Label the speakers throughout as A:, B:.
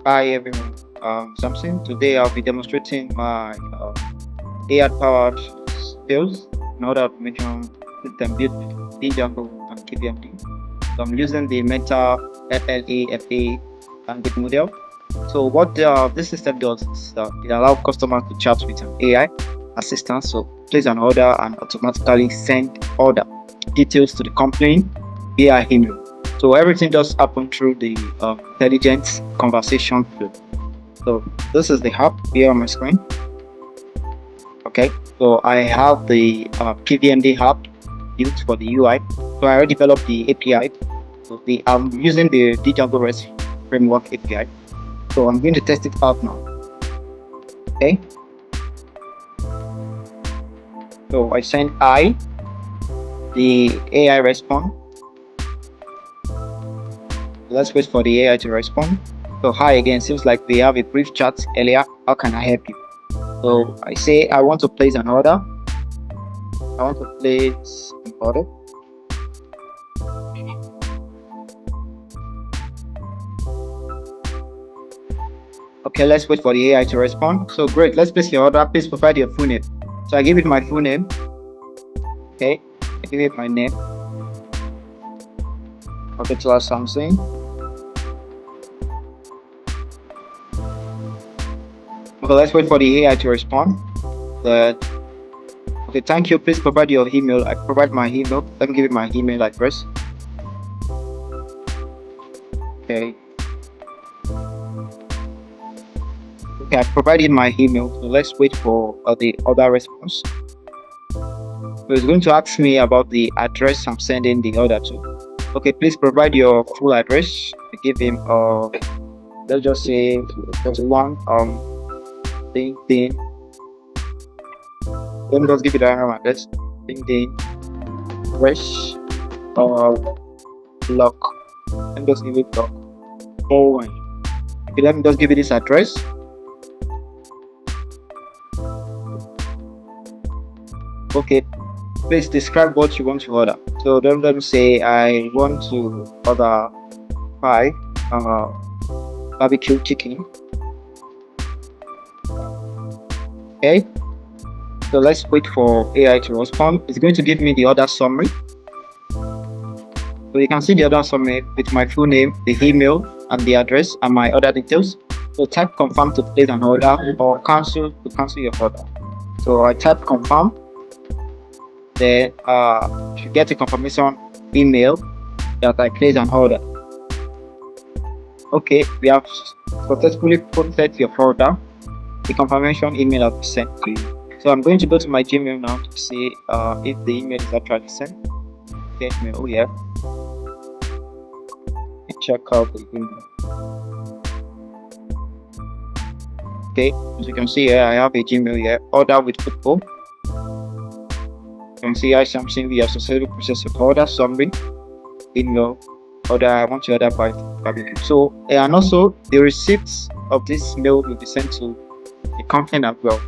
A: Hi everyone, Samson. Today I'll be demonstrating my AI-powered skills in order to mention system build Django and KivyMD. So I'm using the Meta LLaMA language model. So what this system does is it allows customers to chat with an AI assistant. So place an order and automatically send order details to the company via email. So everything just happens through the intelligent conversation flow. So this is the app here on my screen. Okay, so I have the KivyMD app built for the UI. So I already developed the API. So I'm using the Django REST framework API. So I'm going to test it out now. Okay. So I send the AI respond. Let's wait for the AI to respond. So hi again, seems like we have a brief chat earlier. How can I help you? So I say I want to place an order. I want to place an order. Okay, let's wait for the AI to respond. So great, let's place your order. Please provide your full name. So I give it my full name. Okay, I give it my name. Okay, to ask something. Okay, let's wait for the AI to respond. Okay, thank you. Please provide your email. I provide my email. Let me give it my email address. Okay. Okay, I provided my email. So let's wait for the other response. So it's going to ask me about the address I'm sending the order to. Okay, please provide your full address. I give him let's just say there's one LinkedIn. Let me just give it a address. LinkedIn fresh lock. Let me just give it lock. Oh, okay, let me just give it this address. Okay, please describe what you want to order. So let me say I want to order 5 barbecue chicken. Okay, so let's wait for AI to respond. It's going to give me the order summary. So you can see the order summary with my full name, the email, and the address, and my order details. So type confirm to place an order, or cancel to cancel your order. So I type confirm. Then you get a confirmation email that I place an order. Okay, we have successfully processed your order. The confirmation email has been sent to you. So I'm going to go to my Gmail now to see if the email is actually sent. Get me, oh yeah. Check out the email. Okay, as you can see here, I have a Gmail here. Order with football. You can see I something we have successfully processed your order summary. Email order. I want to order by barbecue. So and also the receipts of this mail will be sent to the company as well.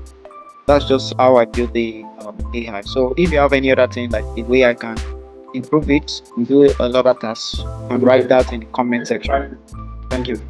A: That's just how I build the AI. So if you have any other thing like the way I can improve it, do a lot of tasks, and write that in the comment section. Thank you.